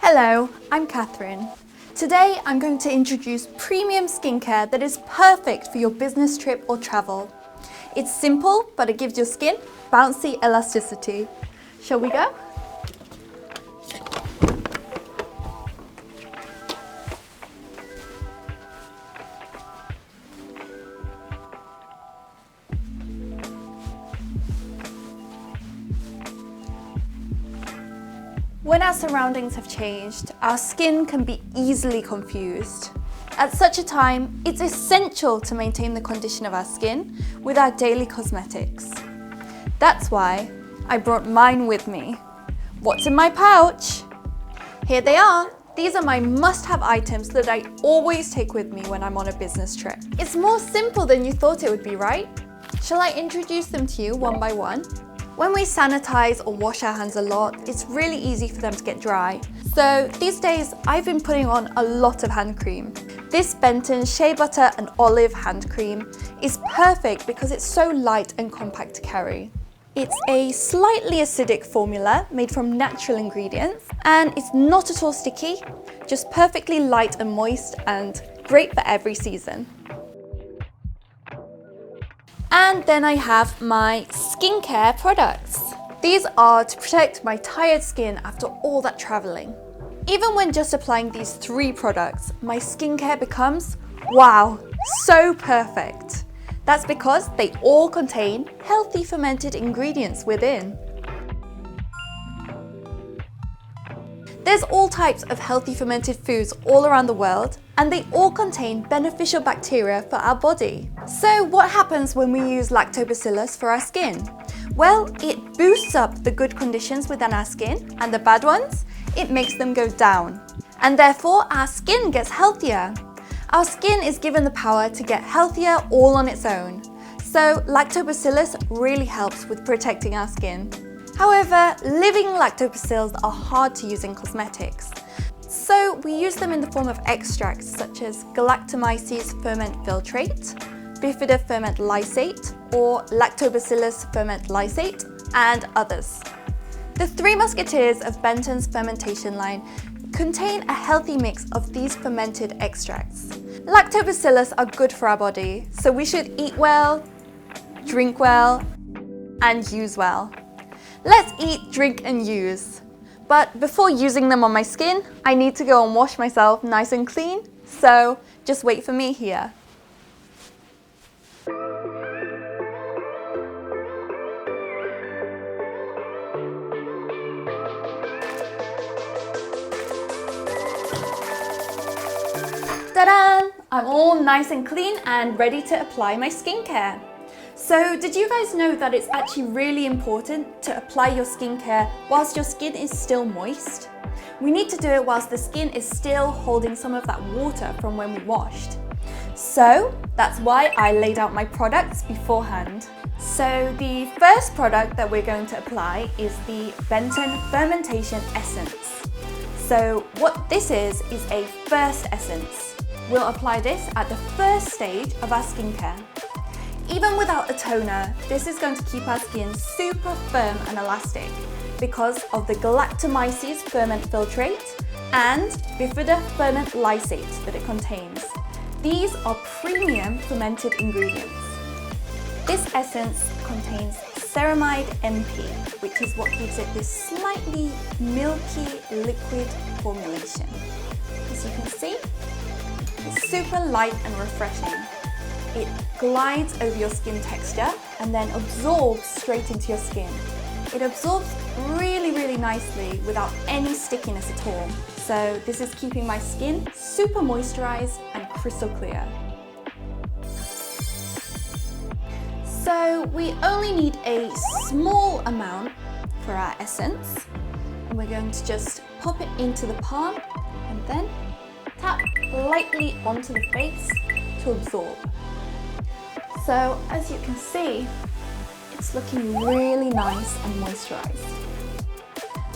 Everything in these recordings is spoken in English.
Hello, I'm Catherine. Today I'm going to introduce premium skincare that is perfect for your business trip or travel. It's simple, but it gives your skin bouncy elasticity. Shall we go? When our surroundings have changed, our skin can be easily confused. At such a time, it's essential to maintain the condition of our skin with our daily cosmetics. That's why I brought mine with me. What's in my pouch? Here they are. These are my must-have items that I always take with me when I'm on a business trip. It's more simple than you thought it would be, right? Shall I introduce them to you one by one? When we sanitize or wash our hands a lot, it's really easy for them to get dry. So these days, I've been putting on a lot of hand cream. This Benton Shea Butter and Olive hand cream is perfect because it's so light and compact to carry. It's a slightly acidic formula made from natural ingredients, and it's not at all sticky, just perfectly light and moist and great for every season. And then I have my skincare products. These are to protect my tired skin after all that traveling. Even when just applying these 3 products, my skincare becomes, wow, so perfect. That's because they all contain healthy fermented ingredients within. There's all types of healthy fermented foods all around the world, and they all contain beneficial bacteria for our body. So what happens when we use lactobacillus for our skin? Well, it boosts up the good conditions within our skin, and the bad ones, it makes them go down. And therefore, our skin gets healthier. Our skin is given the power to get healthier all on its own. So lactobacillus really helps with protecting our skin. However, living lactobacills are hard to use in cosmetics. So we use them in the form of extracts such as Galactomyces ferment filtrate, Bifida ferment lysate, or Lactobacillus ferment lysate, and others. The 3 musketeers of Benton's fermentation line contain a healthy mix of these fermented extracts. Lactobacillus are good for our body, so we should eat well, drink well, and use well. Let's eat, drink, and use. But before using them on my skin, I need to go and wash myself nice and clean, so just wait for me here. Ta-da! I'm all nice and clean and ready to apply my skincare. So did you guys know that it's actually really important to apply your skincare whilst your skin is still moist? We need to do it whilst the skin is still holding some of that water from when we washed. So that's why I laid out my products beforehand. So the first product that we're going to apply is the Benton Fermentation Essence. So what this is a first essence. We'll apply this at the first stage of our skincare. Even without a toner, this is going to keep our skin super firm and elastic because of the Galactomyces ferment filtrate and Bifida ferment lysate that it contains. These are premium fermented ingredients. This essence contains ceramide MP, which is what gives it this slightly milky liquid formulation. As you can see, it's super light and refreshing. It glides over your skin texture and then absorbs straight into your skin. It absorbs really nicely without any stickiness at all. So this is keeping my skin super moisturized and crystal clear. So we only need a small amount for our essence. And we're going to just pop it into the palm and then tap slightly onto the face to absorb. So as you can see, it's looking really nice and moisturized.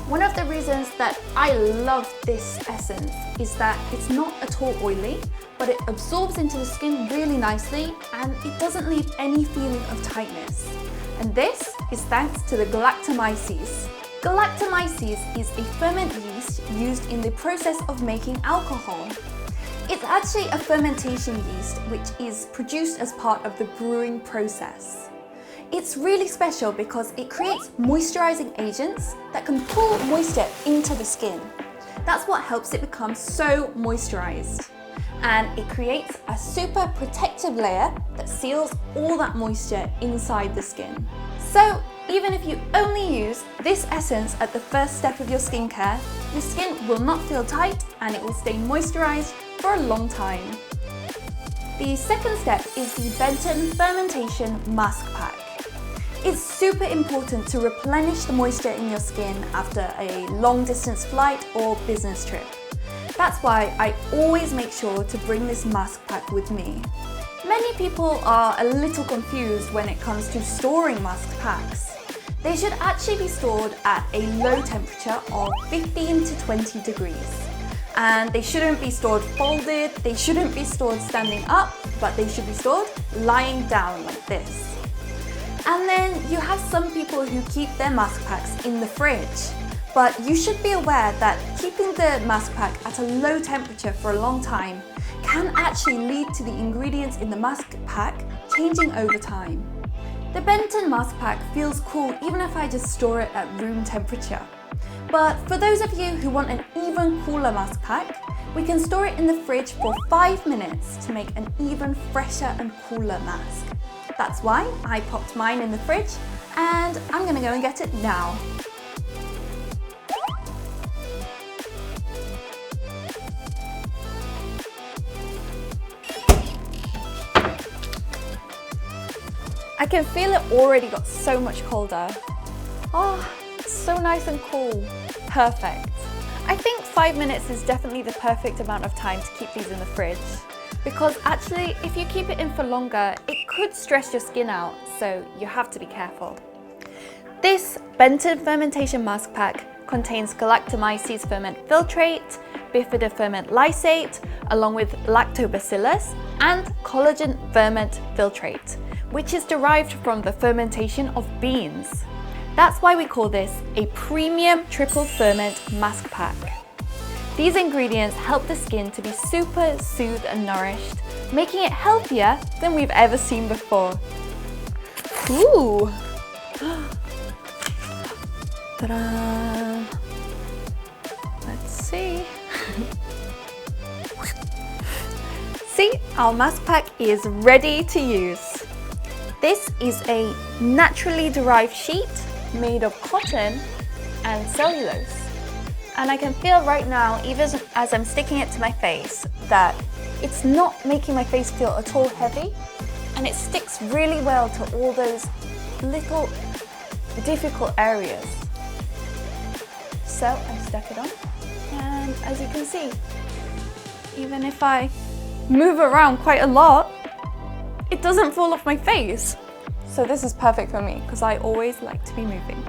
One of the reasons that I love this essence is that it's not at all oily, but it absorbs into the skin really nicely and it doesn't leave any feeling of tightness. And this is thanks to the Galactomyces. Galactomyces is a ferment yeast used in the process of making alcohol. It's actually a fermentation yeast which is produced as part of the brewing process. It's really special because it creates moisturizing agents that can pull moisture into the skin. That's what helps it become so moisturized. And it creates a super protective layer that seals all that moisture inside the skin. So even if you only use this essence at the first step of your skincare, your skin will not feel tight and it will stay moisturized for a long time. The second step is the Benton Fermentation Mask Pack. It's super important to replenish the moisture in your skin after a long distance flight or business trip. That's why I always make sure to bring this mask pack with me. Many people are a little confused when it comes to storing mask packs. They should actually be stored at a low temperature of 15 to 20 degrees. And they shouldn't be stored folded, they shouldn't be stored standing up, but they should be stored lying down like this. And then you have some people who keep their mask packs in the fridge. But you should be aware that keeping the mask pack at a low temperature for a long time can actually lead to the ingredients in the mask pack changing over time. The Benton mask pack feels cool even if I just store it at room temperature. But for those of you who want an even cooler mask pack, we can store it in the fridge for 5 minutes to make an even fresher and cooler mask. That's why I popped mine in the fridge and I'm gonna go and get it now. I can feel it already got so much colder. Oh, it's so nice and cool. Perfect. I think 5 minutes is definitely the perfect amount of time to keep these in the fridge. Because actually, if you keep it in for longer, it could stress your skin out, so you have to be careful. This Benton Fermentation Mask Pack contains Galactomyces ferment filtrate, bifida ferment lysate, along with lactobacillus, and collagen ferment filtrate, which is derived from the fermentation of beans. That's why we call this a premium triple ferment mask pack. These ingredients help the skin to be super soothed and nourished, making it healthier than we've ever seen before. Ooh! Ta-da! Let's see. See, our mask pack is ready to use. This is a naturally derived sheet made of cotton and cellulose. And I can feel right now, even as I'm sticking it to my face, that it's not making my face feel at all heavy, and it sticks really well to all those little difficult areas. So I stuck it on, and as you can see, even if I move around quite a lot, it doesn't fall off my face. So this is perfect for me, because I always like to be moving.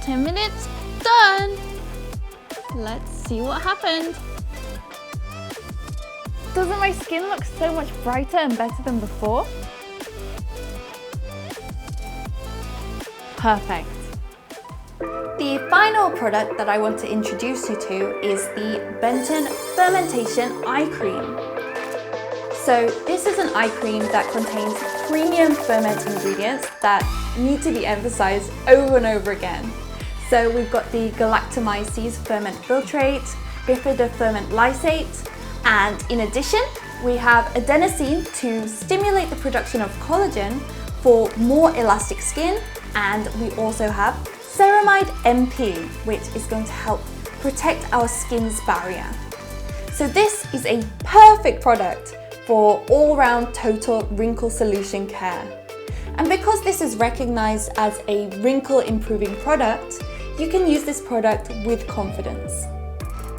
10 minutes done. Let's see what happened. Doesn't my skin look so much brighter and better than before? Perfect. The final product that I want to introduce you to is the Benton Fermentation Eye Cream. So this is an eye cream that contains premium ferment ingredients that need to be emphasized over and over again. So we've got the Galactomyces ferment filtrate, bifida ferment lysate, and in addition, we have adenosine to stimulate the production of collagen for more elastic skin, and we also have ceramide MP, which is going to help protect our skin's barrier. So this is a perfect product for all-round total wrinkle solution care. And because this is recognized as a wrinkle improving product, you can use this product with confidence.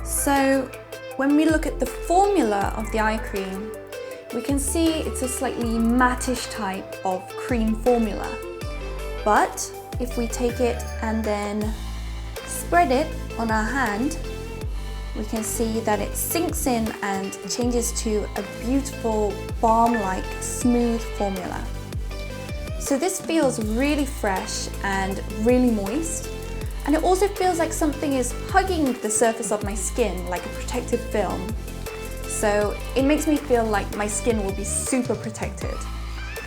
So when we look at the formula of the eye cream, we can see it's a slightly mattish type of cream formula. But if we take it and then spread it on our hand, we can see that it sinks in and changes to a beautiful balm-like smooth formula. So this feels really fresh and really moist, and it also feels like something is hugging the surface of my skin like a protective film. So it makes me feel like my skin will be super protected.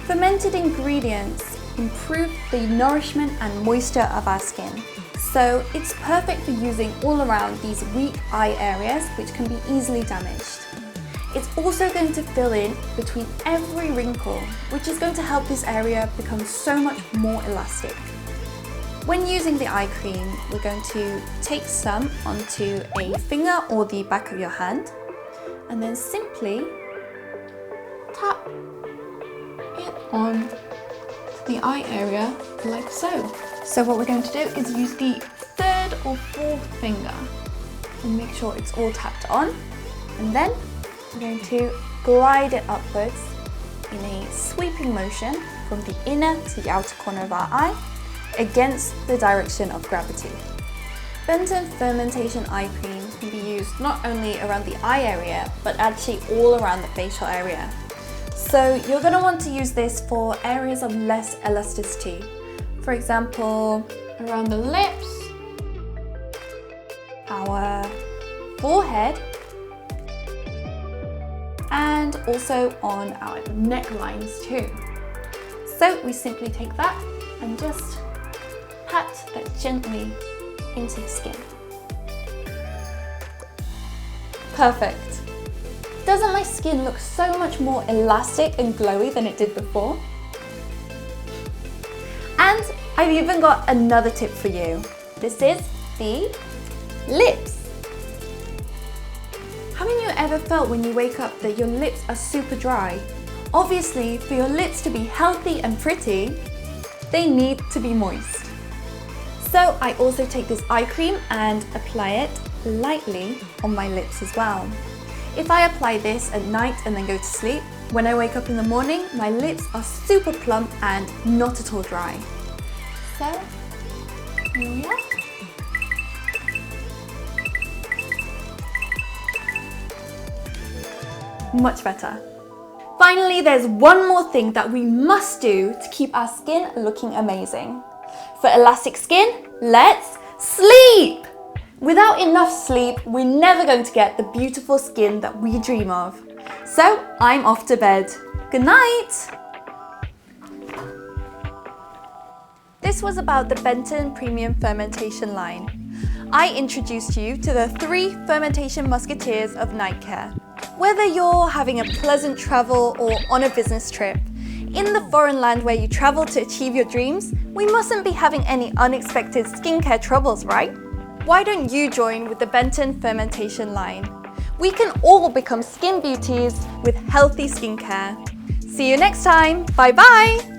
Fermented ingredients improve the nourishment and moisture of our skin. So it's perfect for using all around these weak eye areas which can be easily damaged. It's also going to fill in between every wrinkle, which is going to help this area become so much more elastic. When using the eye cream, we're going to take some onto a finger or the back of your hand, and then simply tap it on the eye area like so. So what we're going to do is use the third or fourth finger and make sure it's all tapped on, and then we're going to glide it upwards in a sweeping motion from the inner to the outer corner of our eye against the direction of gravity. Benton Fermentation eye cream can be used not only around the eye area, but actually all around the facial area. So you're going to want to use this for areas of less elasticity. For example, around the lips, our forehead, and also on our necklines too. So we simply take that and just pat that gently into the skin. Perfect. Doesn't my skin look so much more elastic and glowy than it did before? And I've even got another tip for you. This is the lips. Haven't you ever felt when you wake up that your lips are super dry? Obviously, for your lips to be healthy and pretty, they need to be moist. So I also take this eye cream and apply it lightly on my lips as well. If I apply this at night and then go to sleep, when I wake up in the morning, my lips are super plump and not at all dry. So, here we are. Much better. Finally, there's one more thing that we must do to keep our skin looking amazing. For elastic skin, let's sleep! Without enough sleep, we're never going to get the beautiful skin that we dream of. So, I'm off to bed. Good night! This was about the Benton Premium Fermentation line. I introduced you to the 3 fermentation musketeers of night care. Whether you're having a pleasant travel or on a business trip, in the foreign land where you travel to achieve your dreams, we mustn't be having any unexpected skincare troubles, right? Why don't you join with the Benton Fermentation line? We can all become skin beauties with healthy skincare. See you next time. Bye bye!